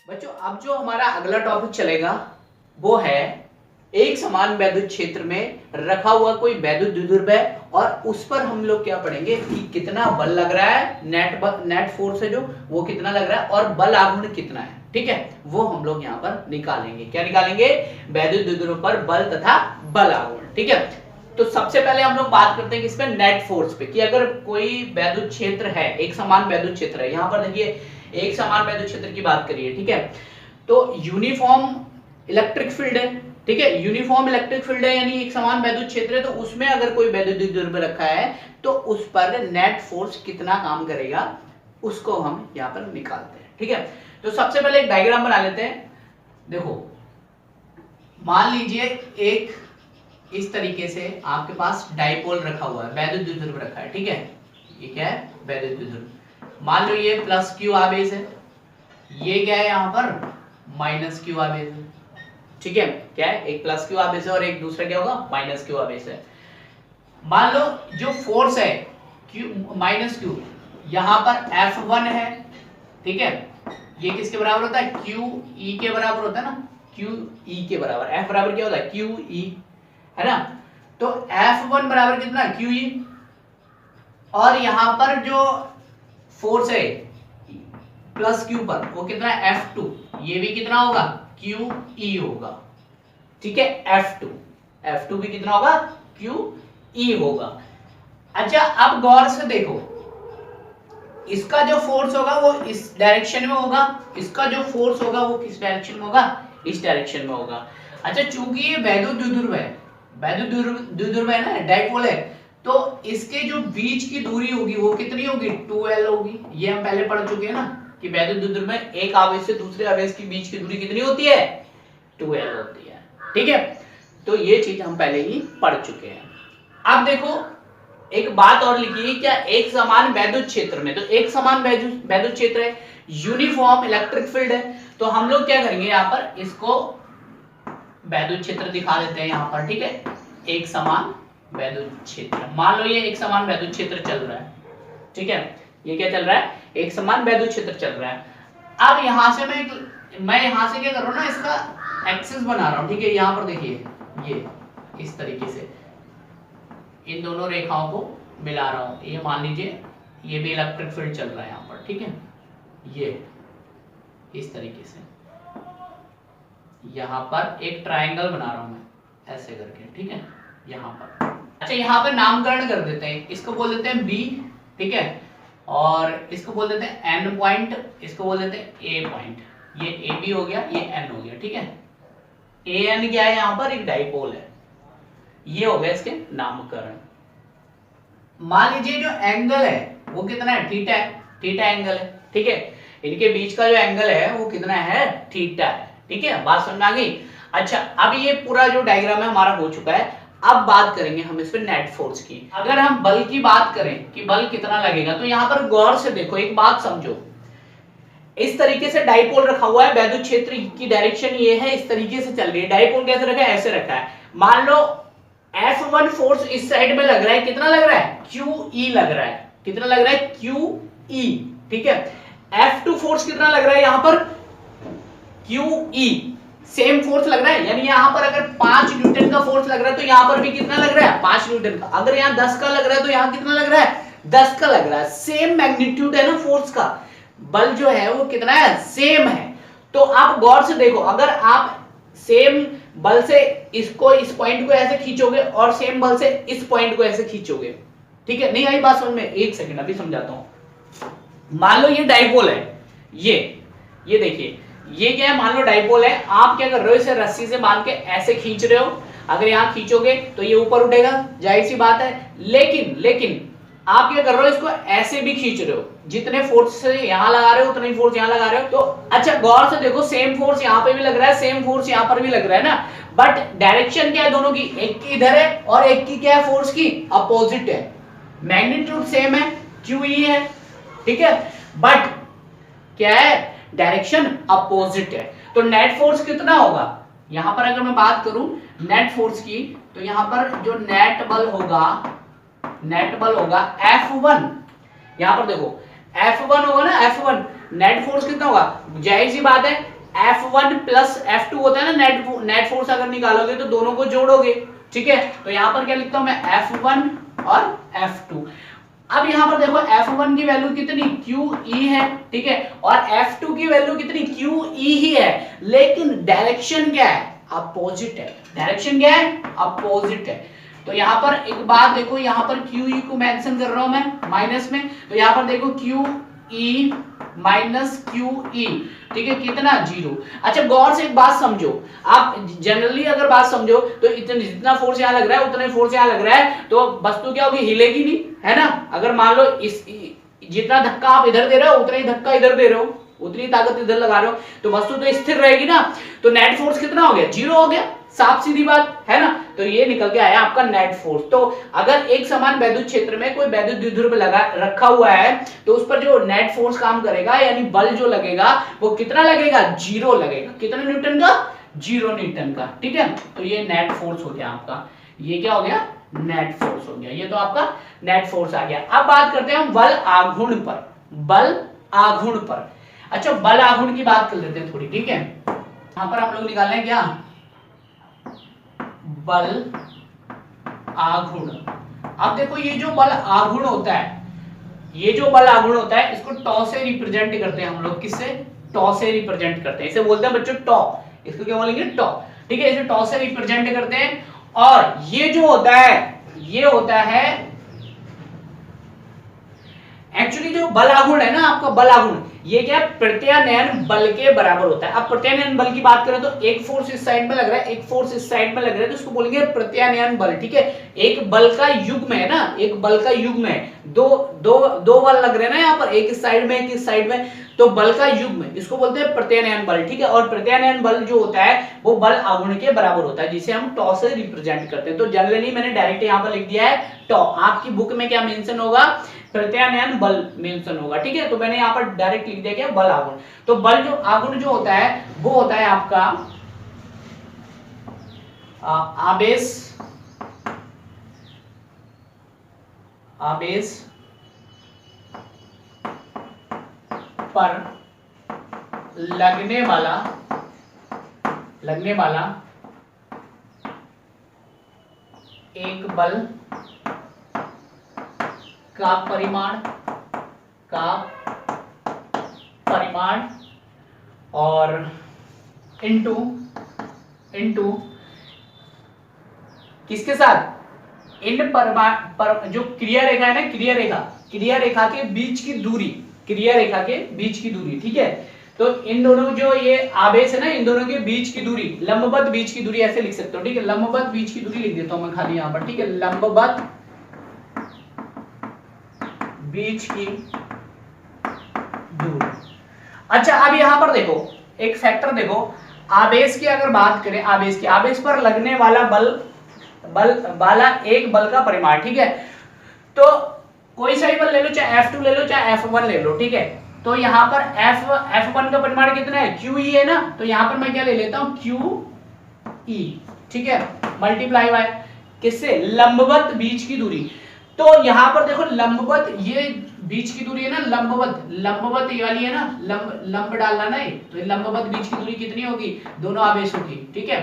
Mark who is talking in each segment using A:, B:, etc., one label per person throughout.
A: बच्चों अब जो हमारा अगला टॉपिक चलेगा वो है एक समान वैद्युत क्षेत्र में रखा हुआ कोई वैद्युत द्विध्रुव और उस पर हम लोग क्या पढ़ेंगे कि कितना बल लग रहा है, नेट फोर्स है जो वो कितना लग रहा है और बल आघूर्ण कितना है। ठीक है, वो हम लोग यहाँ पर निकालेंगे। क्या निकालेंगे? वैद्युत द्विध्रुव पर बल तथा बल आघूर्ण। ठीक है, तो सबसे पहले हम लोग बात करते हैं किस पे? नेट फोर्स पे, कि अगर कोई वैद्युत क्षेत्र है, एक समान वैद्युत क्षेत्र है, यहाँ पर देखिए एक समान वैद्युत क्षेत्र की बात करिए। ठीक है, तो यूनिफॉर्म इलेक्ट्रिक फील्ड है। ठीक है, यूनिफॉर्म इलेक्ट्रिक फील्ड है यानी एक समान वैद्युत क्षेत्र है, तो उसमें अगर कोई वैद्युत द्विध्रुव रखा है तो उस पर नेट फोर्स कितना काम करेगा उसको हम यहाँ पर निकालते हैं। ठीक है, तो सबसे पहले एक डायग्राम बना लेते हैं। देखो मान लीजिए एक इस तरीके से आपके पास डाइपोल रखा हुआ है, वैद्युत द्विध्रुव रखा है। ठीक है, ये क्या है? वैद्युत द्विध्रुव। मान लो ये प्लस क्यू आवेश है, ये क्या है यहाँ पर? माइनस क्यू आवेश है। ठीक है, क्या है? एक प्लस क्यू आवेश है और एक दूसरा क्या होगा? माइनस क्यू आवेश है। मान लो जो फोर्स है क्यू माइनस क्यू, यहाँ पर F1 है। ठीक है, ये किसके बराबर होता है? क्यू ई के बराबर होता है ना, क्यू ई के बराबर। F बराबर क्या होता है? क्यू ई, है ना। तो F1 बराबर कितना? Q E. और यहां पर जो फोर्स है प्लस क्यू पर वो कितना है? F2। ये भी कितना होगा? क्यू ई होगा। ठीक है, F2 भी कितना होगा? क्यू ई होगा। अच्छा अब गौर से देखो, इसका जो फोर्स होगा वो इस डायरेक्शन में होगा, इसका जो फोर्स होगा वो किस डायरेक्शन में होगा? इस डायरेक्शन में होगा। अच्छा चूंकि ये वैद्युत द्विध्रुव है, वैद्युत द्विध्रुव है ना, डाइपोल है, तो इसके जो बीच की दूरी होगी वो कितनी होगी? 2L होगी। ये हम पहले पढ़ चुके हैं ना कि वैद्युत द्विध्रुव में एक आवेश से दूसरे आवेश के बीच की दूरी कितनी होती है? 2L होती है। ठीक है, तो ये चीज हम पहले ही पढ़ चुके हैं। अब देखो एक बात और लिखिए, क्या एक समान वैद्युत क्षेत्र में, तो एक समान वैद्युत क्षेत्र है, यूनिफॉर्म इलेक्ट्रिक फील्ड है, तो हम लोग क्या करेंगे यहाँ पर इसको वैद्युत क्षेत्र दिखा देते हैं यहाँ पर। ठीक है, एक समान वैद्युत क्षेत्र, मान लो ये एक समान वैद्युत क्षेत्र चल रहा है। ठीक है, ये क्या चल रहा है? एक समान वैद्युत क्षेत्र चल रहा है। अब यहां से मैं यहां से क्या कर रहा हूं ना, इसका एक्सिस बना रहा हूं। ठीक है, यहां पर देखिए ये इस तरीके से इन दोनों रेखाओं को मिला रहा हूं। ये मान लीजिए ये भी इलेक्ट्रिक फील्ड चल रहा है यहाँ पर। ठीक है, ये इस तरीके से यहाँ पर एक ट्रायंगल बना रहा हूं मैं ऐसे करके। ठीक है, यहाँ पर। अच्छा यहाँ पर नामकरण कर देते हैं, इसको बोल देते हैं बी। ठीक है, और इसको बोल देते हैं एन पॉइंट, इसको बोल देते हैं ए पॉइंट। ये ए बी हो गया, ये एन हो गया। ठीक है, ए एन क्या है? यहाँ पर एक डाइपोल है। ये हो गया इसके नामकरण। मान लीजिए जो एंगल है वो कितना है? थीटा है, थीटा एंगल है। ठीक है, इनके बीच का जो एंगल है वो कितना है? थीटा है। ठीक है, बात समझ में आ गई? अच्छा अब ये पूरा जो डायग्राम है हमारा हो चुका है। अब बात करेंगे हम इस पे नेट फोर्स की। अगर हम बल की बात करें कि बल कितना लगेगा, तो यहाँ पर गौर से देखो, एक बात समझो, इस तरीके से डाइपोल रखा हुआ है, वैद्युत क्षेत्र की डायरेक्शन ये है, इस तरीके से चल रही है। डाइपोल कैसे रखा है? ऐसे रखा है। मान लो F1 फोर्स इस साइड में लग रहा है, कितना लग रहा है? QE लग रहा है। कितना लग रहा है? QE। ठीक है, F2 फोर्स कितना लग रहा है यहाँ पर? QE। सेम फोर्स लग रहा है, यानी यहाँ पर अगर 5 न्यूटन का फोर्स लग रहा है तो यहाँ पर भी कितना लग रहा है? 5 न्यूटन का। अगर यहाँ 10 का लग रहा है तो यहाँ कितना लग रहा है? 10 का लग रहा है। सेम मैग्नीट्यूड है ना फोर्स का, बल जो है वो कितना है? सेम है। तो आप गौर से देखो, अगर आप सेम बल से इसको इस पॉइंट को ऐसे खींचोगे और सेम बल से इस पॉइंट को ऐसे खींचोगे, ठीक है, नहीं आई बात समझ में? एक सेकंड अभी समझाता हूं। मान लो ये डाइपोल है, ये देखिए ये क्या है? मान लो डाइपोल है, आप क्या कर रहे हो? इसे रस्सी से बांध के ऐसे खींच रहे हो। अगर यहां खींचोगे तो ये ऊपर उठेगा, जाहिर सी बात है। लेकिन आप क्या कर रहे हो? इसको ऐसे भी खींच रहे हो, जितने फोर्स से यहां लगा रहे हो उतने ही फोर्स यहां लगा रहे हो। तो अच्छा गौर से देखो, सेम फोर्स यहां पे भी लग रहा है, सेम फोर्स यहां पर भी लग रहा है ना, बट डायरेक्शन क्या है दोनों की? एक की इधर है और एक की क्या है? फोर्स की अपोजिट है। मैग्नीट्यूड सेम है, QE है। ठीक है, बट क्या है? डायरेक्शन अपोजिट है। तो नेट फोर्स कितना होगा? यहां पर अगर मैं बात करूं नेट फोर्स की, तो यहां पर जो नेट बल होगा F1। यहां पर देखो F1 होगा ना, F1 नेट फोर्स कितना होगा? जाहिर सी बात है F1 प्लस F2 होता है ना, नेट फोर्स अगर निकालोगे तो दोनों को जोड़ोगे, ठीक है। तो यहां पर क्या लिखता हूं मैं, F1 और F2। अब यहां पर देखो F1 की वैल्यू कितनी, QE है, ठीक है, और F2 की वैल्यू कितनी, QE ही है, लेकिन डायरेक्शन क्या है, अपोजिट है। डायरेक्शन क्या है, अपोजिट है। तो यहां पर एक बात देखो, यहां पर QE को मेंशन कर रहा हूं मैं माइनस में, तो यहां पर देखो QE माइनस QE, ठीक है, कितना, 0। अच्छा गौर से एक बात समझो, आप जनरली अगर बात समझो तो इतना जितना फोर्स यहाँ लग रहा है उतना फोर्स यहाँ लग रहा है, तो वस्तु क्या होगी, हिलेगी नहीं, है ना। अगर मान लो इस जितना धक्का आप इधर दे रहे हो उतना ही धक्का इधर दे रहे हो, उतनी ताकत इधर लगा रहे हो, तो वस्तु तो स्थिर रहेगी ना। तो नेट फोर्स कितना हो गया, 0 हो गया, साफ सीधी बात है ना। तो ये निकल के आया आपका नेट फोर्स। तो अगर एक समान वैद्युत क्षेत्र में कोई वैद्युत द्विध्रुव लगा रखा हुआ है तो उस पर जो नेट फोर्स काम करेगा यानी बल जो लगेगा वो कितना लगेगा, 0 लगेगा। कितना न्यूटन का, 0 न्यूटन का, ठीक है। तो ये नेट फोर्स हो गया आपका, ये क्या हो गया, नेट फोर्स हो गया। ये तो आपका नेट फोर्स आ गया। अब बात करते हैं हम बल आघूर्ण पर, बल आघूर्ण पर। अच्छा बल आघूर्ण की बात कर लेते हैं थोड़ी, ठीक है। यहां पर हम लोग निकाल रहे हैं क्या, बल आघूर्ण। अब देखो ये जो बल आघूर्ण होता है, ये जो बल आघूर्ण होता है इसको टॉ से रिप्रेजेंट करते हैं हम लोग, किससे, टॉ से रिप्रेजेंट करते हैं। इसे बोलते हैं बच्चों टॉ, इसको क्या बोलेंगे, टॉ, ठीक है। इसे टॉ से रिप्रेजेंट करते हैं। और ये जो होता है ये होता है एक्चुअली जो बल आघूर्ण है ना आपका, बल आघूर्ण ये क्या, प्रत्यानयन बल के बराबर होता है। अब प्रत्यानयन बल की बात करें तो एक फोर्स इस साइड में लग रहा है, एक फोर्स इस साइड में लग रहा है, तो इसको बोलेंगे प्रत्यानयन बल, ठीक है। एक बल का युग्म है ना, एक बल का युग्म है, दो बल लग रहे हैं ना यहाँ पर, एक इस साइड में एक इस साइड में, तो बल का युग्म इसको बोलते हैं प्रत्यानयन बल, ठीक है। और प्रत्यानयन बल जो होता है वो बल आघूर्ण के बराबर होता है, जिसे हम टॉ से रिप्रेजेंट करते हैं। तो जनरली मैंने डायरेक्ट यहाँ पर लिख दिया है टॉ। आपकी बुक में क्या मेंशन होगा, प्रत्यानयन बल मेंशन होगा, ठीक है। तो मैंने यहाँ पर डायरेक्ट लिख दिया क्या, बल आघूर्ण। तो बल जो आघूर्ण जो होता है वो होता है आपका आवेश, आवेश पर लगने वाला एक बल का परिमाण और इनटू किसके साथ, इन पर जो क्रिया रेखा है ना, क्रिया रेखा के बीच की दूरी, क्रिया रेखा के बीच की दूरी, ठीक है। तो इन दोनों जो ये आवेश है ना, इन दोनों के बीच की दूरी, लंबवत बीच की दूरी ऐसे लिख सकते हो, ठीक है। लंबवत बीच की दूरी लिख देता हूं मैं खाली यहां पर, ठीक है। लंबवत बीच की दूरी। अच्छा अब यहां पर देखो एक फैक्टर देखो, आवेश की अगर बात करें, आवेश पर लगने वाला वाला एक बल का परिमाण, ठीक है। तो कोई सा भी बल ले लो, चाहे F2 ले लो चाहे F1 ले लो, ठीक है। तो यहां पर F1 का परिमाण कितना है, QE है ना, तो यहां पर मैं क्या ले लेता हूं, QE, ठीक है, मल्टीप्लाई बाय किससे, लंबवत बीच की दूरी। तो यहां पर देखो लंबवत, ये बीच की दूरी है ना, लंबवत ये वाली है ना, लंब डालना ना, तो लंबवत बीच की दूरी कितनी होगी, दोनों आवेशों की, ठीक है।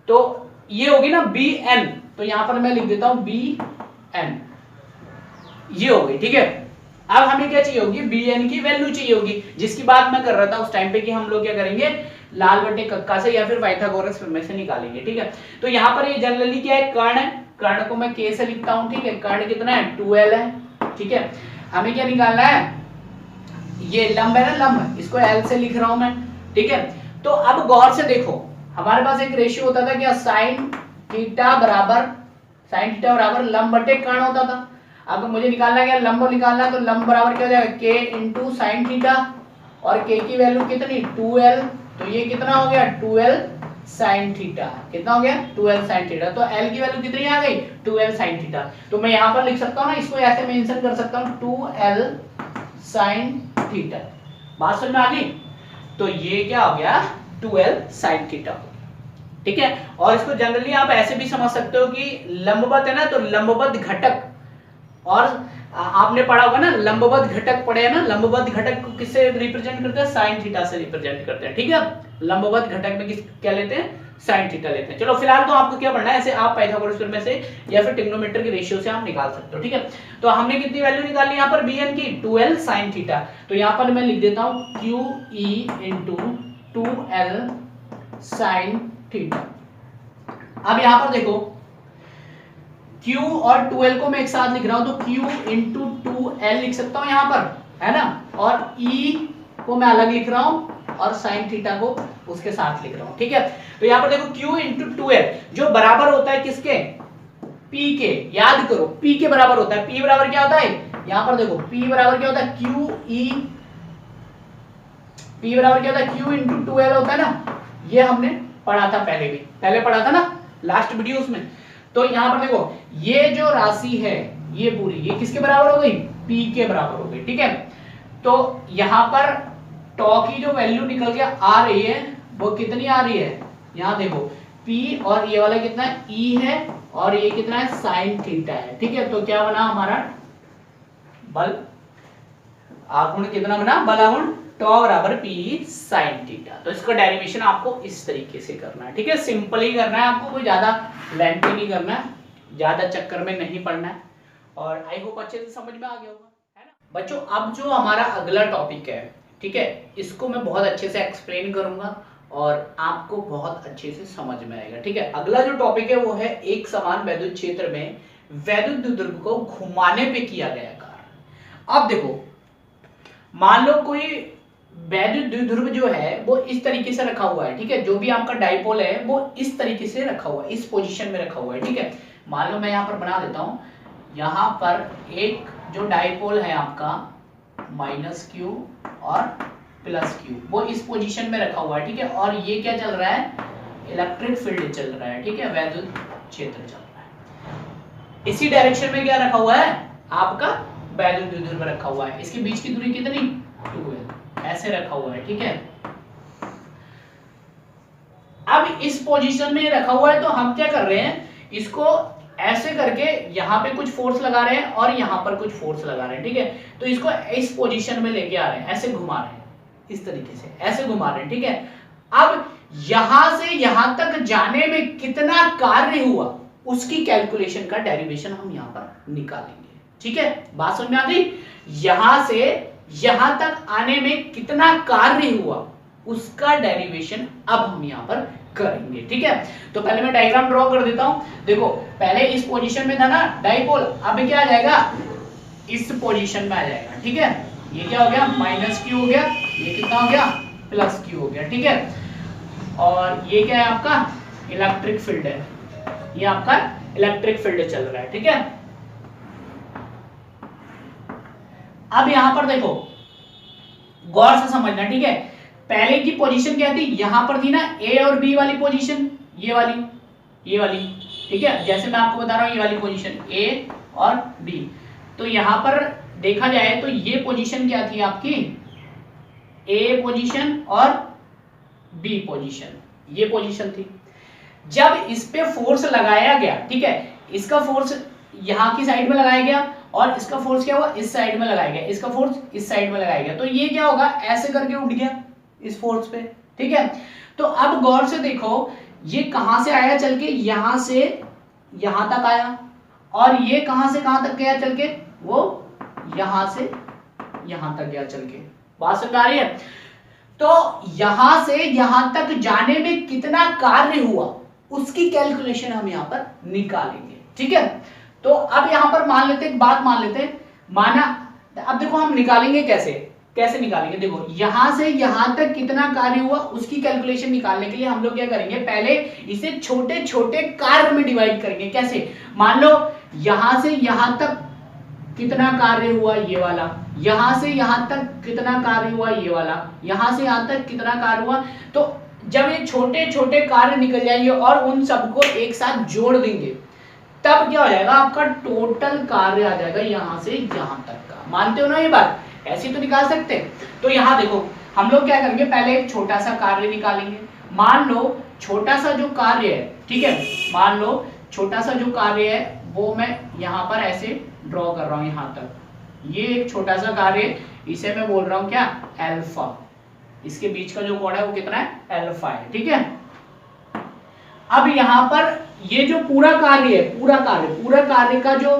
A: तो ये होगी ना BN, तो यहां पर मैं लिख देता हूं BN, ये हो गई, ठीक है। अब हमें क्या चाहिए होगी, BN की वैल्यू चाहिए होगी, जिसकी बात मैं कर रहा था उस टाइम पे कि हम लोग क्या करेंगे, लाल बटे कक्का से या फिर पाइथागोरस में से निकालेंगे, ठीक है। तो यहाँ पर ये जनरली क्या है, कर्ण है, कर्ण को मैं K से लिखता हूं, ठीक है। कर्ण कितना है, 2L है, ठीक है। हमें क्या निकालना है, ये लंब है ना, लंब, इसको L से लिख रहा हूं मैं, ठीक है। तो अब गौर से देखो, हमारे पास एक रेशियो होता था क्या, साइन थीटा बराबर लंब बटे कर्ण होता था। अब मुझे निकालना क्या, लंब निकालना है, तो लंब बराबर क्या हो जाएगा, K इंटू साइन थीटा, और K की वैल्यू कितनी, 2L, तो ये कितना हो गया, 2L साइन थीटा, कितना हो गया, 2L साइन थीटा। तो L की वैल्यू कितनी आ गई, 2L साइन थीटा। तो मैं यहां पर लिख सकता हूं ना, इसको ऐसे मेंशन कर सकता हूं, 2L साइन थीटा। बात समझ में आ गई। तो ये क्या हो गया, 2L साइन थीटा, ठीक है। और इसको जनरली आप ऐसे भी समझ सकते हो कि लंबवत है ना, तो लंबवत घटक और आपने पढ़ा होगा ना, लंबवत घटक पढ़े हैं ना, लंबवत घटक को किससे रिप्रेजेंट करते हैं, साइन थीटा से रिप्रेजेंट करते हैं, ठीक है। लंबवत घटक में किस क्या लेते हैं, साइन थीटा लेते हैं। चलो फिलहाल तो आपको क्या पढ़ना है, ऐसे आप पाइथागोरस थ्योरम में से या फिर ट्रिग्नोमेट्री के रेशियो से आप निकाल सकते हो, ठीक है। तो हमने कितनी वैल्यू निकाली यहाँ पर bn की 2l sin थीटा, तो यहाँ पर मैं लिख देता हूँ qe into 2l sin theta. अब यहाँ पर देखो q और 2l को मैं एक साथ लिख रहा हूं, तो q इंटू 2l लिख सकता हूं यहां पर, है ना, और e को मैं अलग लिख रहा हूं और sin थीटा को उसके साथ लिख रहा हूं, ठीक है। तो यहां पर देखो q इंटू 2l जो बराबर होता है किसके, p के, याद करो p के बराबर होता है। p बराबर क्या होता है, यहां पर देखो p बराबर क्या होता है, p बराबर क्या होता है, q इंटू 2l होता है ना, ये हमने पढ़ा था पहले भी, पहले पढ़ा था ना लास्ट वीडियोस में। तो यहां पर देखो ये जो राशि है ये पूरी, ये किसके बराबर हो गई, p के बराबर हो गई, ठीक है। तो यहां पर टॉ की जो वैल्यू निकल के आ रही है वो कितनी आ रही है, यहां देखो p और ये वाला कितना है, e है, और ये कितना है, sin थीटा है, ठीक है। तो क्या बना हमारा बल आघूर्ण, कितना बना, बल आघूर्ण टॉ बराबर p sin थीटा। तो इसका डेरिवेशन आपको इस तरीके से करना है, ठीक है, सिंपल ही करना है आपको, कोई ज्यादा लेंथी नहीं करना है, ज्यादा चक्कर में नहीं पड़ना है, और आई होप अच्छे से समझ में आ गया होगा, है ना बच्चों। अब जो हमारा अगला टॉपिक है, ठीक है, इसको मैं बहुत अच्छे से एक्सप्लेन करूंगा और आपको बहुत अच्छे से समझ में आएगा, ठीक है। अगला जो टॉपिक है वो है एक समान वैद्युत क्षेत्र में वैद्युत द्विध्रुव को घुमाने पे किया गया कार्य। अब देखो मान लो कोई वैद्युत द्विध्रुव जो है वो इस तरीके से रखा हुआ है, ठीक है, जो भी आपका डाइपोल है वो इस तरीके से रखा हुआ है, इस पोजीशन में रखा हुआ है, ठीक है। मान लो मैं यहाँ पर बना देता हूँ, यहाँ पर एक जो डाइपोल है आपका -q और +q वो इस पोजीशन में रखा हुआ है, ठीक है, और ये क्या चल रहा है, इलेक्ट्रिक फील्ड चल रहा है, ठीक है, वैद्युत क्षेत्र चल रहा है। इसी डायरेक्शन में क्या रखा हुआ है, आपका वैद्युत द्विध्रुव रखा हुआ है, इसके बीच की दूरी कितनी, 2 है, ऐसे रखा हुआ है, ठीक है। अब इस पोजीशन में रखा हुआ है तो हम क्या कर रहे हैं, इसको ऐसे करके यहाँ पे कुछ फोर्स लगा रहे हैं और यहाँ पर कुछ फोर्स लगा रहे हैं, ठीक है। तो इसको इस पोजीशन में लेके आ रहे हैं, ऐसे घुमा रहे हैं, इस तरीके से ऐसे घुमा रहे हैं, ठीक है। अब यहां से यहां तक जाने में कितना कार्य हुआ उसकी कैलकुलेशन का डेरिवेशन हम यहाँ पर निकालेंगे, ठीक है, बात समझ में आ गई। यहां से यहां तक आने में कितना कार्य हुआ उसका डेरिवेशन अब हम यहां पर करेंगे, ठीक है। तो पहले मैं डायग्राम ड्रॉ कर देता हूं। देखो पहले इस पोजीशन में था ना डाइपोल, अब क्या आ जाएगा, इस पोजीशन में आ जाएगा, ठीक है। ये क्या हो गया, -q हो गया, ये कितना हो गया, +q हो गया, ठीक है। और ये क्या है आपका इलेक्ट्रिक फील्ड है, ये आपका इलेक्ट्रिक फील्ड चल रहा है, ठीक है। अब यहां पर देखो गौर से समझना, ठीक है। पहले की पोजीशन क्या थी, यहां पर थी ना ए और बी वाली पोजीशन, ये वाली, ठीक है, जैसे मैं आपको बता रहा हूं ये वाली पोजीशन ए और बी। तो यहां पर देखा जाए तो ये पोजीशन क्या थी आपकी, ए पोजीशन और बी पोजीशन, ये पोजीशन थी। जब इस पे फोर्स लगाया गया, ठीक है, इसका फोर्स यहां की साइड में लगाया गया और इसका फोर्स क्या हुआ, इस साइड में लगाया गया, इसका फोर्स इस साइड में लगाया गया, तो ये क्या होगा, ऐसे करके उठ गया इस फोर्स पे, ठीक है। तो अब गौर से देखो ये कहां से आया चल के, यहां से यहां तक आया, और ये कहां से कहां तक गया चल के, वो यहां से यहां तक गया चल के, बात समझ आ रही है। तो यहां से यहां तक जाने में कितना कार्य हुआ उसकी कैलकुलेशन हम यहां पर निकालेंगे, ठीक है। तो अब यहां पर मान लेते एक बात मान लेते हैं, माना अब देखो हम निकालेंगे कैसे निकालेंगे, देखो यहां से यहां तक कितना कार्य हुआ उसकी कैलकुलेशन निकालने के लिए हम लोग क्या करेंगे, पहले इसे छोटे छोटे कार्य में डिवाइड करेंगे। कैसे, मान लो यहां से यहां तक कितना कार्य हुआ, ये वाला, यहां से यहां तक कितना कार्य हुआ, ये वाला, यहां से यहां तक कितना कार्य हुआ। तो जब ये छोटे छोटे कार्य निकल जाएंगे और उन सबको एक साथ जोड़ देंगे तब क्या हो जाएगा, आपका टोटल कार्य आ जाएगा यहां से यहां तक का। मानते हो ना ये बात, ऐसे तो निकाल सकते हैं। तो यहां देखो हम लोग क्या करेंगे, पहले एक छोटा सा कार्य निकालेंगे। मान लो छोटा सा जो कार्य है, ठीक है, मान लो छोटा सा जो कार्य है वो मैं यहां पर ऐसे ड्रॉ कर रहा हूं यहां तक, ये एक छोटा सा कार्य, इसे मैं बोल रहा हूं क्या, अल्फा। इसके बीच का जो कोण है वो कितना है, अल्फा है, ठीक है। अब यहां पर ये जो पूरा कार्य है, पूरा कार्य का जो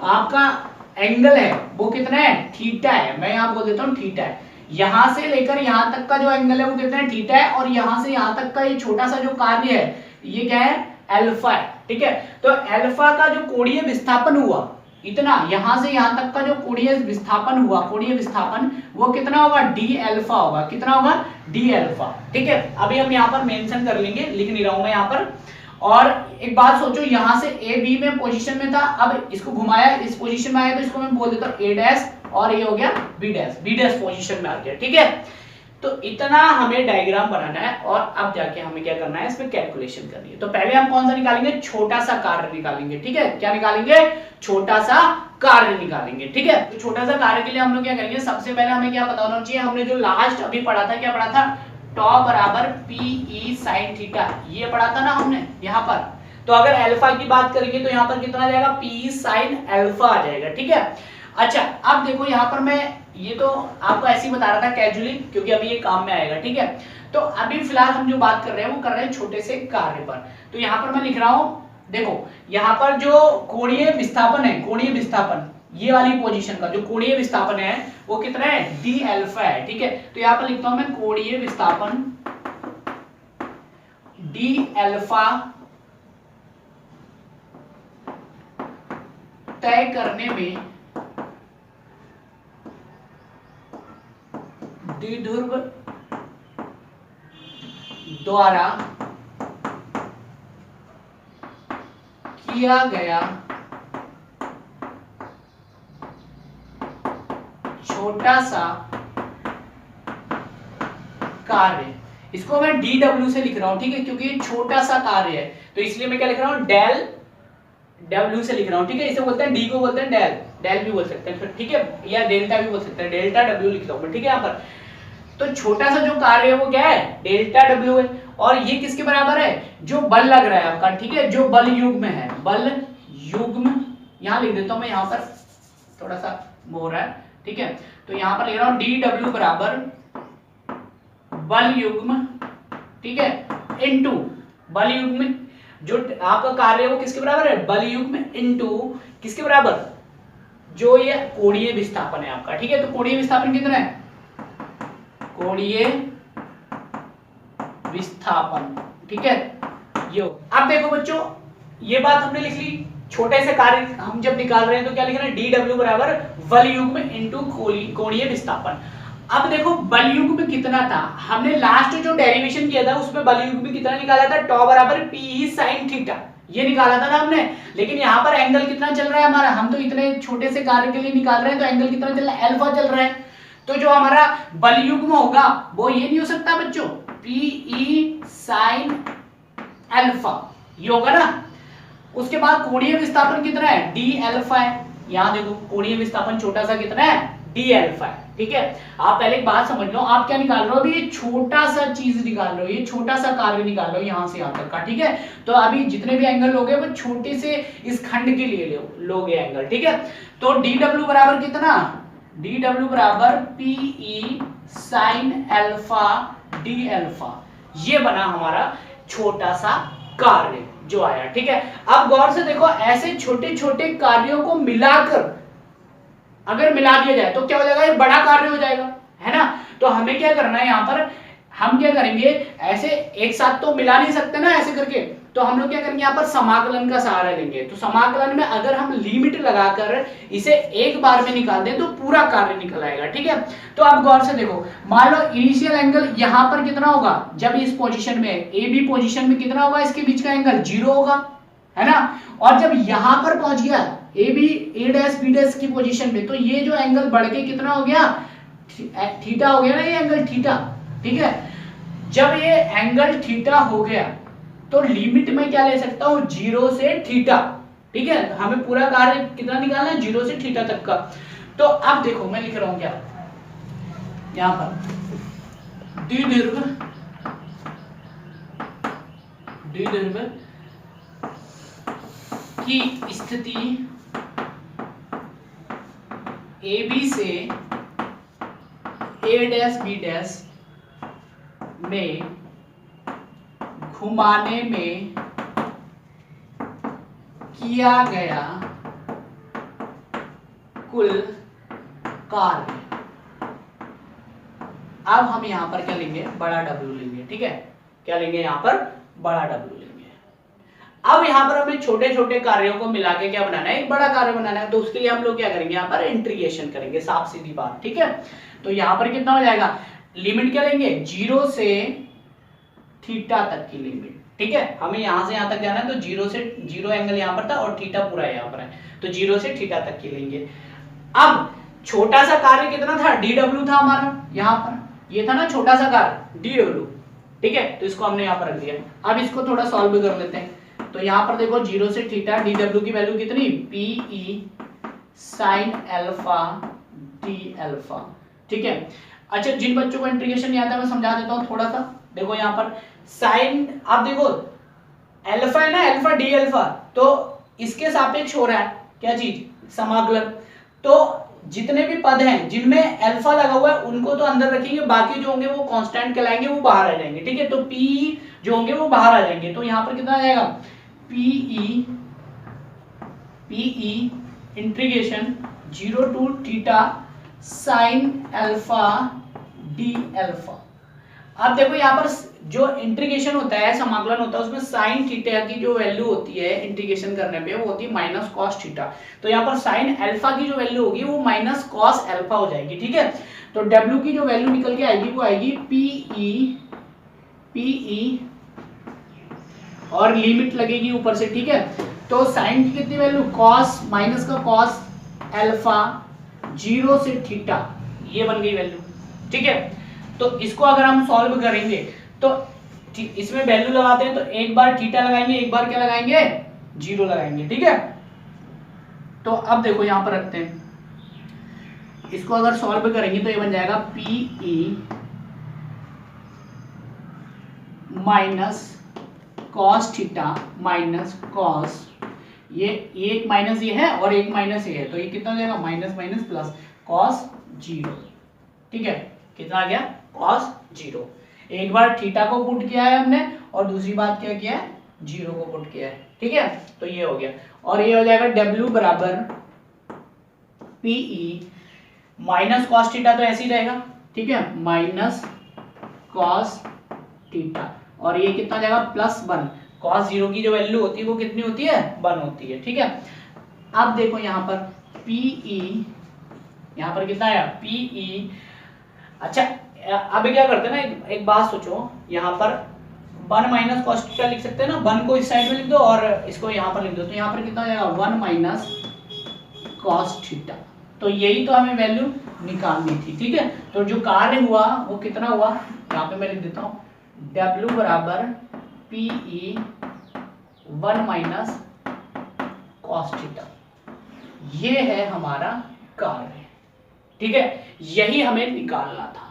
A: आपका एंगल है वो कितना है, थीटा है। मैं यहां बोल देता हूं थीटा है। यहां से लेकर यहां तक का जो एंगल है वो कितना है, थीटा है। और यहां से यहां तक का ये छोटा सा जो कार्य है ये क्या है, अल्फा है, ठीक है। तो अल्फा का जो कोणीय विस्थापन हुआ इतना, यहां से यहां तक का जो कोणीय विस्थापन हुआ, कोणीय विस्थापन वो कितना होगा, डी अल्फा होगा। कितना होगा, डी अल्फा, ठीक है। अभी हम यहां पर मेंशन कर लेंगे, लिख नहीं रहा हूं मैं यहां पर। और एक बात सोचो, यहां से ए बी में पोजीशन में था, अब इसको घुमाया, इस पोजीशन में आया, तो इसको मैं बोल देता हूं ए डैश, और ये हो गया बी डैश पोजीशन में आ गया, ठीक है। तो इतना हमें डायग्राम बनाना है, और अब जाके हमें क्या करना है, इसमें कैलकुलेशन करनी है। तो पहले हम कौन सा निकालेंगे, छोटा सा कार्य निकालेंगे, ठीक है। क्या निकालेंगे, छोटा सा कार्य निकालेंगे, ठीक है। तो छोटा सा कार्य के लिए हम लोग क्या करेंगे, सबसे पहले हमें क्या पता होना चाहिए, हमने जो लास्ट अभी पढ़ा था, क्या पढ़ा था, टॉ बराबर पी ई साइन थीटा, ये पढ़ा था ना हमने यहाँ पर। तो अगर अल्फा की बात करेंगे तो यहाँ पर कितना आ जाएगा, पी साइन अल्फा आ जाएगा, ठीक है। अच्छा, अब देखो यहाँ पर मैं ये तो आपको ऐसे ही बता रहा था कैजुअली, क्योंकि अभी ये काम में आएगा, ठीक है। तो अभी फिलहाल हम जो बात कर रहे हैं वो कर रहे हैं छोटे से कार्य पर। तो यहाँ पर मैं लिख रहा हूं, देखो यहाँ पर जो कोणीय विस्थापन है, कोणीय विस्थापन, ये वाली पोजीशन का जो कोणीय विस्थापन है वो कितना है, डी अल्फा है, ठीक है। तो यहाँ पर लिखता हूं मैं, कोणीय विस्थापन डी अल्फा तय करने में द्विध्रुव द्वारा किया गया छोटा सा कार्य, इसको मैं डी डब्ल्यू से लिख रहा हूं, ठीक है, क्योंकि ये छोटा सा कार्य है, तो इसलिए मैं क्या लिख रहा हूं, डेल डब्ल्यू से लिख रहा हूं, ठीक है। इसे बोलते हैं, डी को बोलते हैं डेल, डेल भी बोल सकते हैं, ठीक है, या डेल्टा भी बोल सकते हैं, डेल्टा डब्ल्यू लिख रहा हूं, ठीक है यहाँ पर। तो छोटा सा जो कार्य है वो क्या है, डेल्टा डब्ल्यू है। और ये किसके बराबर है, जो बल लग रहा है आपका, ठीक है, जो बल युग्म है, बल युग्म, यहां लिख देता हूं मैं, यहां पर थोड़ा सा वो हो रहा है, ठीक है। तो यहां पर लिख रहा हूं डी डब्ल्यू बराबर बल युग्म, ठीक है, इनटू बल युग्म, जो आपका कार्य है वो किसके बराबर है, बल युग्म इनटू किसके बराबर, जो ये कोणीय विस्थापन है आपका, ठीक है। तो कोणीय विस्थापन कितना है, कोणीय विस्थापन, ठीक है। यो अब देखो बच्चों, ये बात हमने लिख ली, छोटे से कार्य हम जब निकाल रहे हैं तो क्या लिख रहे हैं, डी डब्ल्यू बराबर बल युग्म इनटू कोणीय विस्थापन। अब देखो बल युग्म कितना था, हमने लास्ट जो डेरिवेशन किया था उसमें बल युग्म कितना निकाला था, टॉ बराबर पी साइन थीटा, ये निकाला था ना हमने। लेकिन यहाँ पर एंगल कितना चल रहा है हमारा, हम तो इतने छोटे से कार्य के लिए निकाल रहे हैं, तो एंगल कितना चल रहा है, अल्फा चल रहा है। तो जो हमारा बल युग्म होगा वो ये नहीं हो सकता बच्चों, पी साइन अल्फा, ये होगा ना। उसके बाद कोणीय विस्थापन कितना है, डी अल्फा है। यहां देखो कोणीय विस्थापन छोटा सा कितना है, डी अल्फा है, ठीक है। आप पहले एक बात समझ लो, आप क्या निकाल रहे हो, अभी ये छोटा सा चीज निकाल रहे हो, ये छोटा सा कार्य निकाल रहे हो यहां से यहां तक का, ठीक है। तो अभी जितने भी एंगल लोगे वो छोटे से इस खंड के लिए लोगे एंगल, ठीक है। तो डी डब्ल्यू बराबर कितना, डी डब्ल्यू बराबर P E sign alpha D alpha, ये बना हमारा छोटा सा कार्य जो आया, ठीक है। अब गौर से देखो, ऐसे छोटे छोटे कार्यों को मिलाकर अगर मिला दिया जाए तो क्या हो जाएगा, ये बड़ा कार्य हो जाएगा, है ना। तो हमें क्या करना है, यहाँ पर हम क्या करेंगे, ऐसे एक साथ तो मिला नहीं सकते ना ऐसे करके, तो हम लोग क्या करेंगे, यहाँ पर समाकलन का सहारा लेंगे। तो समाकलन में अगर हम लिमिट लगाकर इसे एक बार में निकाल दें तो पूरा कार्य निकल आएगा, ठीक है। तो आप गौर से देखो, मान लो इनिशियल एंगल यहाँ पर कितना होगा, जब इस पोजीशन में ए बी पोजीशन में कितना होगा, इसके बीच का एंगल 0 होगा, है ना। और जब यहां पर पहुंच गया A B A dash B dash की पोजीशन में, तो ये जो एंगल बढ़ के कितना हो गया, थीटा हो गया ना, ये एंगल थीटा, ठीक है। जब ये एंगल थीटा हो गया तो लिमिट में क्या ले सकता हूं, 0 से थीटा, ठीक है। हमें पूरा कार्य कितना निकालना है, 0 से थीटा तक का। तो अब देखो मैं लिख रहा हूं क्या, यहां पर द्विध्रुव की स्थिति ए बी से ए डैश बी डैश में घुमाने में किया गया कुल कार्य। अब हम यहां पर क्या लेंगे, बड़ा W लेंगे। ठीक है, क्या लेंगे यहां पर, बड़ा W लेंगे। अब यहां पर हमें छोटे छोटे कार्यों को मिला के क्या बनाना है, एक बड़ा कार्य बनाना है। तो उसके लिए हम लोग क्या करेंगे, यहां पर इंटीग्रेशन करेंगे, साफ सीधी बात। ठीक है, तो यहां पर कितना हो जाएगा, लिमिट क्या लेंगे, 0 से थीटा तक की लिमिट। ठीक है, हमें यहां से यहां तक जाना है, तो 0 से 0 एंगल यहां पर था और थीटा पूरा यहां पर है, तो 0 से थीटा तक की लेंगे। अब छोटा सा कार्य कितना था, dw था हमारा, यहां पर ये था ना छोटा सा कार्य dw। ठीक है, तो इसको हमने यहां पर रख दिया। अब इसको थोड़ा सॉल्व कर लेते हैं। तो यहां पर देखो 0 से थीटा, dw की वैल्यू कितनी, pe sin alpha d alpha. ठीक है, अच्छा जिन बच्चों को इंटीग्रेशन नहीं आता मैं समझा देता हूं थोड़ा सा। देखो यहां पर साइन, आप देखो अल्फा है ना, अल्फा डी अल्फा, तो इसके सापेक्ष हो रहा है क्या चीज, समाकलन। तो जितने भी पद हैं जिनमें अल्फा लगा हुआ है उनको तो अंदर रखेंगे, बाकी जो होंगे वो कांस्टेंट कहलाएंगे, वो बाहर आ जाएंगे। ठीक है, तो पी जो होंगे वो बाहर आ जाएंगे। तो यहां पर कितना आ जाएगा, P E integration 0 to theta sine alpha D alpha. अब देखो यहाँ पर जो इंटीग्रेशन होता है, समाकलन होता है, उसमें साइन थीटा की जो वैल्यू होती है इंटीग्रेशन करने पे वो होती है माइनस कॉस थीटा। तो यहाँ पर साइन अल्फा की जो वैल्यू होगी वो माइनस कॉस अल्फा हो जाएगी। ठीक है, तो W की जो वैल्यू निकल के आएगी वो आएगी पीई और लिमिट लगेगी ऊपर से। ठीक है, तो साइन की कितनी वैल्यू, कॉस माइनस का कॉस अल्फा 0 से थीटा, ये बन गई वैल्यू। ठीक है, तो इसको अगर हम सॉल्व करेंगे तो इसमें वैल्यू लगाते हैं, तो एक बार थीटा लगाएंगे, एक बार क्या लगाएंगे, 0 लगाएंगे। ठीक है, तो अब देखो यहां पर रखते हैं, इसको अगर सॉल्व करेंगे तो ये बन जाएगा P E minus cos theta minus cos, ये एक माइनस ये है और एक माइनस ये है, तो ये कितना हो जाएगा, माइनस माइनस प्लस कॉस 0। ठीक है, कितना आ गया, कॉस 0। एक बार थीटा को पुट किया है हमने और दूसरी बात क्या किया है, 0 को पुट किया है। ठीक है, तो ये हो गया और ये हो जाएगा W बराबर पीई माइनस कॉस थीटा, तो ऐसे ही रहेगा। ठीक है, माइनस कॉस थीटा और ये कितना जाएगा, प्लस 1। कॉस 0 की जो वैल्यू होती है वो कितनी होती है, 1 होती है। ठीक है, अब देखो यहाँ पर पीई, यहाँ पर कितना आया, पीई। अच्छा अब क्या करते हैं ना, एक बात सोचो, यहाँ पर 1 माइनस कॉस थीटा लिख सकते हैं ना, 1 को इस साइड में लिख दो और इसको यहाँ पर लिख दो, तो यहाँ पर कितना हो जाएगा, 1 माइनस कॉस थीटा। तो यही तो हमें वैल्यू निकालनी थी। ठीक है, तो जो कार्य हुआ वो कितना हुआ, यहाँ पे मैं लिख देता हूँ, W बराबर पीई 1 माइनस कॉस थीटा, ये है हमारा कार्य। ठीक है, यही हमें निकालना था।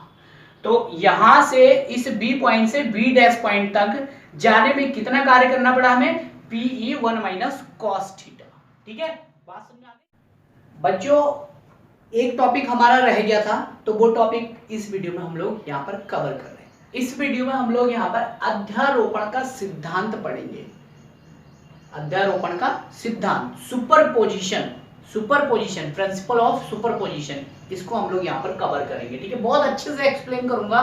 A: तो यहां से इस B पॉइंट से B डैश पॉइंट तक जाने में कितना कार्य करना पड़ा हमें, PE 1 माइनस कॉस थीटा। ठीक है, बात समझ आ गई बच्चों। एक टॉपिक हमारा रह गया था, तो वो टॉपिक इस वीडियो में हम लोग यहाँ पर कवर कर रहे हैं। इस वीडियो में हम लोग यहाँ पर अध्यारोपण का सिद्धांत पढ़ेंगे। अध्यारोपण का सिद्धांत, superposition, superposition, principle of superposition, इसको हम लोग यहाँ पर कवर करेंगे। ठीक है, बहुत अच्छे से एक्सप्लेन करूंगा,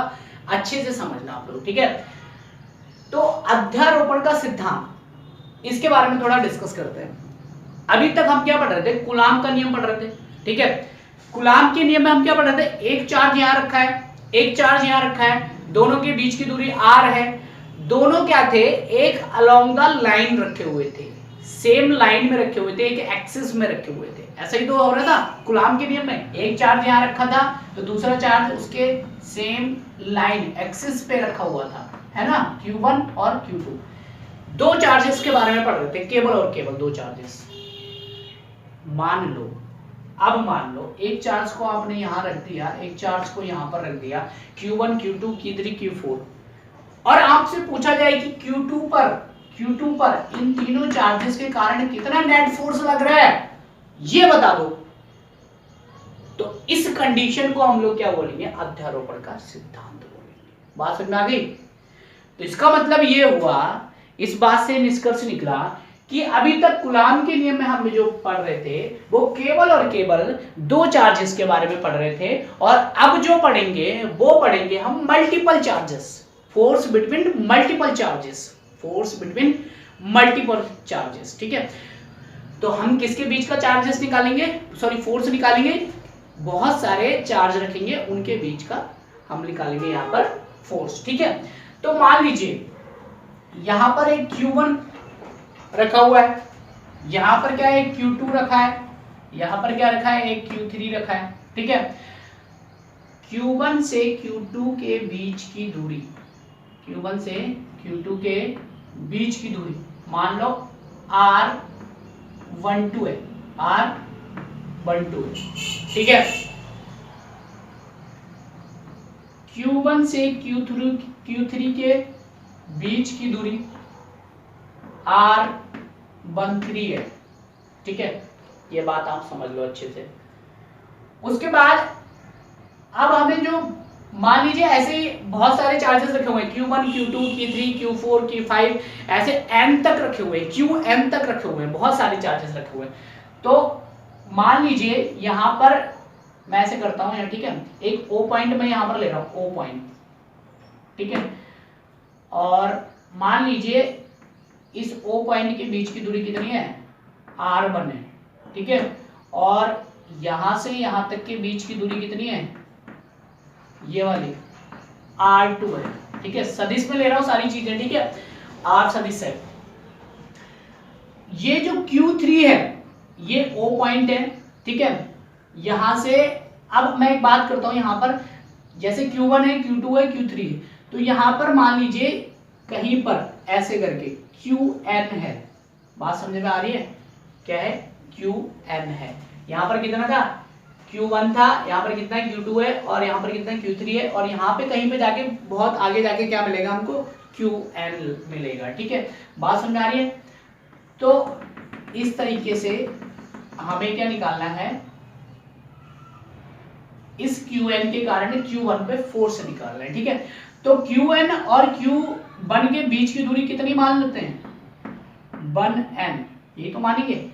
A: अच्छे से समझना आप लोग। ठीक है, तो अध्यारोपण का सिद्धांत, इसके बारे में थोड़ा डिस्कस करते हैं। अभी तक हम क्या पढ़ रहे थे, कूलाम का नियम पढ़ रहे थे। ठीक है, कूलाम के नियम में हम क्या पढ़ रहे थे, एक चार्ज यहाँ रखा है, एक चार्ज यहाँ रखा है, दोनों के बीच की दूरी r है, दोनों क्या थे, एक अलोंग द लाइन रखे हुए थे, सेम लाइन में रखे हुए थे, एक एक्सिस में रखे हुए थे। ऐसा ही तो हो रहा था कूलाम के नियम में, एक चार्ज यहाँ रखा था तो दूसरा चार्ज उसके सेम लाइन एक्सिस पे रखा हुआ था, है ना, Q1 और Q2। दो चार्जेस के बारे में पढ़ रहे थे, केवल और केवल दो चार्जेस। मान लो, अब मान लो एक चार्ज को आपने यहाँ रख दिया, एक चार्ज को यहाँ पर रख दिया, Q1 Q2 Q3 Q4, और आपसे पूछा जाए कि Q2 पर इन तीनों चार्जेस के कारण कितना नेट फोर्स लग रहा है, ये बता दो। तो इस कंडीशन को हम लोग क्या बोलेंगे, अध्यारोपण का सिद्धांत बोलेंगे। बात समझ में आ गई। तो इसका मतलब ये हुआ, इस बात से निष्कर्ष निकला कि अभी तक कूलाम के नियम में हम जो पढ़ रहे थे वो केवल और केवल दो चार्जेस के बारे में पढ़ रहे थे, और अब जो पढ़ेंगे वो पढ़ेंगे हम multiple charges, force between multiple charges, force between multiple charges. ठीक है, तो हम किसके बीच का चार्जेस निकालेंगे, सॉरी फोर्स निकालेंगे, बहुत सारे चार्ज रखेंगे उनके बीच का हम निकालेंगे यहाँ पर फोर्स। ठीक है, तो मान लीजिए यहां पर एक Q1 रखा हुआ है, यहां पर क्या है, एक Q2 रखा है, यहां पर क्या रखा है, एक Q3 रखा है। ठीक है, Q1 से Q2 के बीच की दूरी, Q1 से Q2 के बीच की दूरी मान लो R12 है, R12 है। ठीक है, Q1 से Q3 के बीच की दूरी R13 है। ठीक है, ये बात आप समझ लो अच्छे से। उसके बाद अब हमें जो मान लीजिए ऐसे ही बहुत सारे चार्जेस रखे हुए हैं, Q1, Q2, Q3, Q4, Q5 ऐसे n तक रखे हुए हैं, Qn तक रखे हुए हैं, बहुत सारे चार्जेस रखे हुए हैं। तो मान लीजिए यहां पर मैं ऐसे करता हूं, ठीक है, एक O पॉइंट मैं यहां पर ले रहा हूं, O पॉइंट। ठीक है, और मान लीजिए इस O पॉइंट के बीच की दूरी कितनी है, R1 है। ठीक है, और यहां से यहां तक के बीच की दूरी कितनी है, ये वाली R2 है। ठीक है, सदिश में ले रहा हूं सारी चीजें। ठीक है, R सदिश है। ये जो Q3 है ये O पॉइंट है। ठीक है, यहां से अब मैं एक बात करता हूं, यहां पर जैसे Q1 है, Q2 है, Q3 है, तो यहां पर मान लीजिए कहीं पर ऐसे करके Qn है। बात समझ में आ रही है, क्या है, Qn है। यहां पर कितना था, Q1 था, यहाँ पर कितना है, Q2 है, और यहाँ पर कितना है, Q3 है, और यहाँ पे कहीं पे जाके बहुत आगे जाके क्या मिलेगा हमको, Qn मिलेगा। ठीक है, बात समझ में आ रही है। तो इस तरीके से हमें क्या निकालना है, इस Qn के कारण Q1 पे फोर्स निकालना है। ठीक है, तो Qn और Q1 के बीच की दूरी कितनी मान लेते हैं, 1n, ये तो मानेंगे।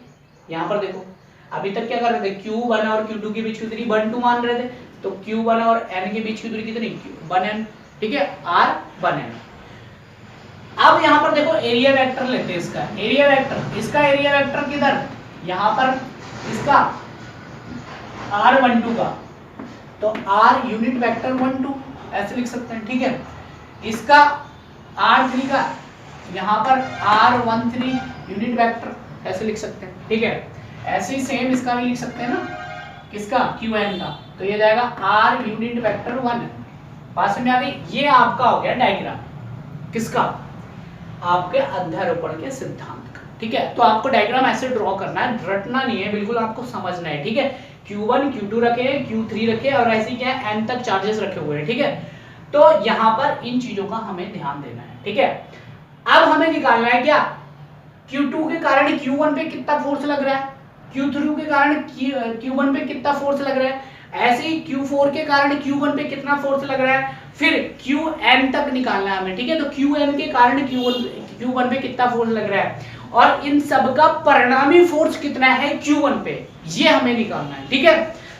A: यहां पर देखो अभी तक क्या कर रहे थे, Q1 और Q2 के बीच की दूरी 1 2 मान रहे थे, तो Q1 और n के बीच की दूरी कितनी, 1n। ठीक है, R1n। अब यहां पर देखो एरिया वेक्टर लेते हैं, इसका एरिया वेक्टर, इसका एरिया वेक्टर किधर, यहां पर इसका R12 का, तो R यूनिट वेक्टर 1 2 ऐसे लिख सकते हैं। ठीक है, इसका R3 का, यहां पर R13 यूनिट वेक्टर ऐसे लिख सकते हैं। ठीक है, ऐसे ही सेम इसका भी लिख सकते हैं ना, किसका, Qn का, तो ये जाएगा R यूनिट वेक्टर 1। बात समझ में आ गई। ये आपका हो गया डायग्राम, किसका, आपके अध्यारोपण के सिद्धांत का। ठीक है, तो आपको डायग्राम ऐसे ड्रॉ करना है, रटना नहीं है, बिल्कुल आपको समझना है। ठीक है, Q1 Q2 रखे, Q3 रखे, और ऐसे क्या है, n तक चार्जेस रखे हुए हैं। ठीक है, तो यहां पर इन चीजों का हमें ध्यान देना है। ठीक है, अब हमें निकालना है क्या, Q2 के कारण Q1 पे कितना फोर्स लग रहा है, Q3 के कारण Q1 पे कितना फोर्स लग रहा है, ऐसे ही Q4 के कारण Q1 पे कितना फोर्स लग रहा है, फिर Qn तक निकालना है हमें। ठीक है, तो Qn के कारण Q1 पे कितना फोर्स लग रहा है, और इन सब का परिणामी फोर्स कितना है Q1 पे, ये हमें निकालना है। ठीक है,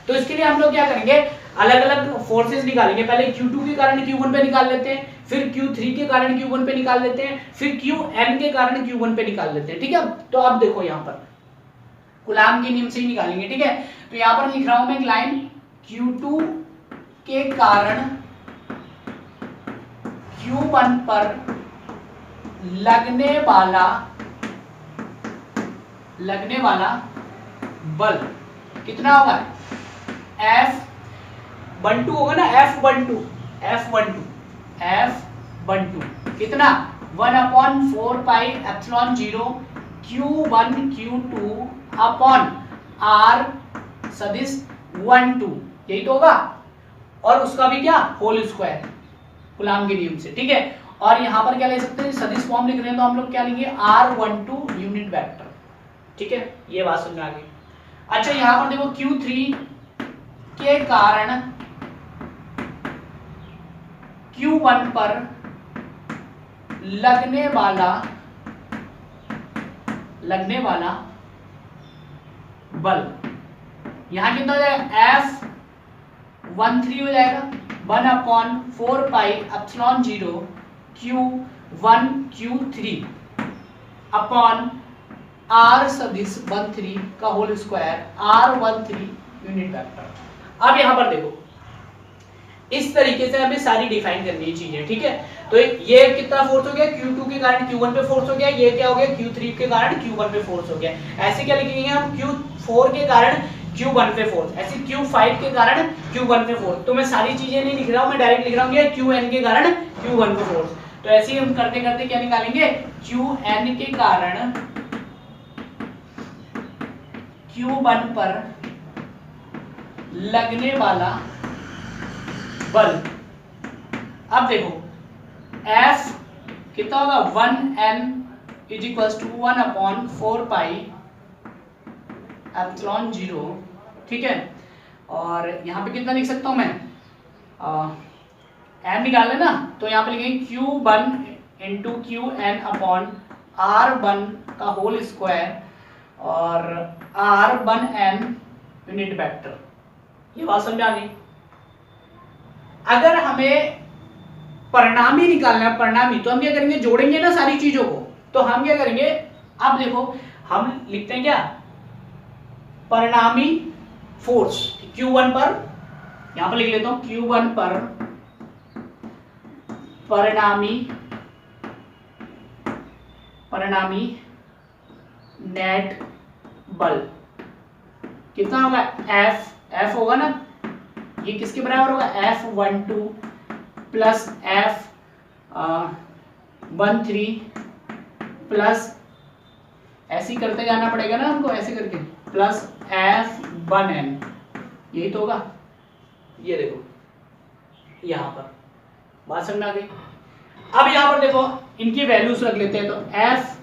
A: तो इसके लिए हम लोग क्या करेंगे, अलग अलग फोर्सेस निकालेंगे। पहले Q2 के कारण Q1 पे निकाल लेते हैं, फिर Q3 के कारण Q1 पे निकाल लेते हैं, फिर Qn के कारण Q1 पे निकाल लेते हैं। ठीक है, तो अब देखो यहाँ पर कूलाम के नियम से ही निकालेंगे। ठीक है, तो यहाँ पर लिख रहा हूं मैं एक लाइन, Q2 के कारण Q1 पर लगने वाला बल कितना होगा, F12 होगा ना, F12 कितना, 1/4 pi epsilon 0 Q1 Q2 upon R सदिश 1 2, यही तो होगा, और उसका भी क्या, होल स्क्वायर, कूलाम के नियम से। ठीक है, और यहां पर क्या ले सकते हैं, सदिश फॉर्म लिख रहे हैं तो हम लोग क्या लेंगे, R12 यूनिट वेक्टर। ठीक है, ये बात समझ में आ गई। अच्छा, यहां पर देखो Q3 के कारण Q1 पर लगने वाला बल, यहां कितना हो जाएगा, F13 हो जाएगा 1/4πε0 Q1 Q3 अपॉन R सदिश 13 का whole square R13 unit vector. अब यहां पर देखो इस तरीके से हमें सारी डिफाइन करनी है चीजें, ठीक है। तो ये कितना फोर्स हो गया, Q2 के कारण Q1 पे फोर्स हो गया, ये क्या हो गया, Q3 के कारण Q1 पे फोर्स हो गया। ऐसे क्या लिखेंगे हम, Q4 के कारण Q1 पे फोर्स, ऐसे Q5 के कारण Q1 पे फोर्स। तो मैं सारी चीजें नहीं लिख रहा हूं, मैं डायरेक्ट लिख रहा हूं Qn के कारण Q1 पे फोर्स। तो ऐसे ही हम करते करते क्या निकालेंगे, Qn के कारण Q1 पर लगने वाला बल। अब देखो F कितना होगा, 1n = 1/4πε0, ठीक है। और यहां पे कितना लिख सकता हूं मैं, n निकालना है ना, तो यहां पे लिखेंगे Q1 × Qn अपॉन R1 का होल स्क्वायर और R1n यूनिट वेक्टर। ये बात समझ आ गई। अगर हमें परिणामी निकालना है, परिणामी, तो हम क्या करेंगे, जोड़ेंगे ना सारी चीजों को। तो हम क्या करेंगे, अब देखो हम लिखते हैं क्या, परिणामी फोर्स Q1 पर, यहां पर लिख लेता हूं Q1 पर परिणामी नेट बल कितना होगा, F होगा ना, ये किसके बराबर होगा, F12 प्लस F13 प्लस, ऐसे ही करते जाना पड़ेगा ना हमको, ऐसे करके, प्लस F1n, यही तो होगा। ये देखो यहां पर बात समझ आ गई। अब यहां पर देखो इनकी वैल्यूज रख लेते हैं। तो F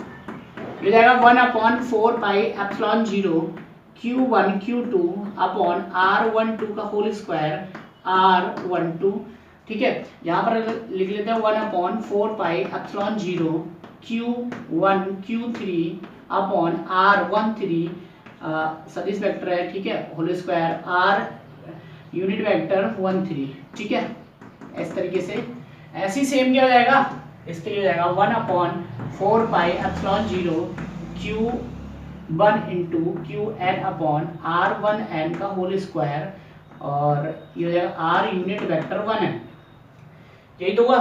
A: ये जाएगा 1/4πε0 Q1 Q2 अपॉन R12 का होल स्क्वायर R12, ठीक है। यहां पर लिख लेते हैं 1/4πε0 Q1 Q3 अपॉन R13 सदिश वेक्टर है, ठीक है, whole square R unit vector 13, ठीक है। इस तरीके से ऐसी सेम क्या हो जाएगा, इसके लिए हो जाएगा 1/4πε0 Q1 × Qn अपॉन R1n का होल स्क्वायर और ये हो जाएगा R यूनिट वेक्टर 1n, यही तो हुआ।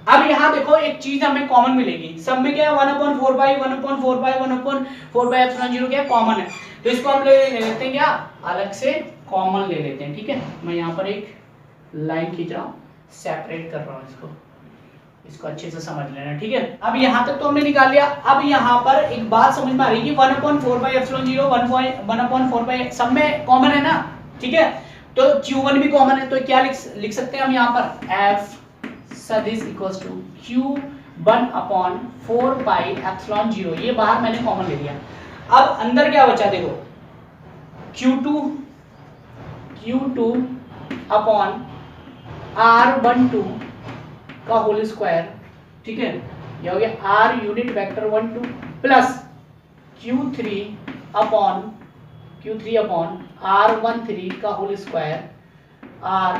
A: अब यहाँ देखो एक चीज हमें कॉमन मिलेगी, सब में क्या है, 1/4 क्या कॉमन है, तो इसको हम ले लेते हैं क्या, अलग से कॉमन ले लेते हैं, ठीक है। मैं यहाँ पर एक लाइन खींच रहा हूँ, सेपरेट कर रहा हूँ इसको अच्छे से समझ लेना, ठीक है। अब यहाँ तक तो हमने निकाल लिया। अब यहाँ पर एक बात समझ में आ रही है कि 1/4πε0 1/4 सब में कॉमन है ना, ठीक है। तो Q1 भी कॉमन है, तो क्या लिख सकते हैं हम यहाँ पर, F सदिश इक्वल्स टू Q1/4πε0, ये बाहर मैंने कॉमन ले लिया। अब अंदर क्या बचा देखो, Q2 अपॉन R12 का होल स्क्वायर, ठीक है, ये हो गया R unit vector 12 plus Q3 upon R13 का whole square R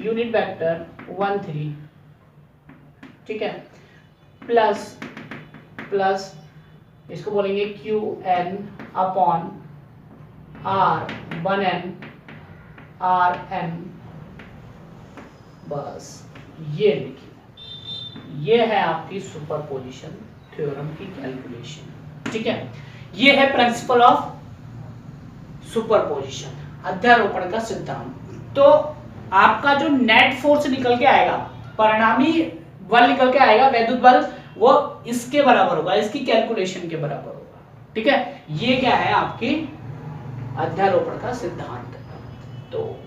A: unit vector 13, ठीक है, प्लस इसको बोलेंगे Qn अपॉन R1n Rn, बस ये लिखिए, ये है आपकी सुपरपोजिशन थ्योरम की कैलकुलेशन, ठीक है। ये है प्रिंसिपल ऑफ सुपरपोजिशन, अध्यारोपण का सिद्धांत। तो आपका जो नेट फोर्स निकल के आएगा, परिणामी बल निकल के आएगा, वैद्युत बल, वो इसके बराबर होगा, इसकी कैलकुलेशन के बराबर होगा, ठीक है। ये क्या है, आपकी अध्यारोपण का सिद्धांत। तो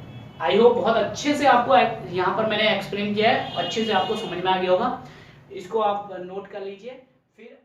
A: आई होप बहुत अच्छे से आपको यहाँ पर मैंने एक्सप्लेन किया है, अच्छे से आपको समझ में आ गया होगा। इसको आप नोट कर लीजिए। फिर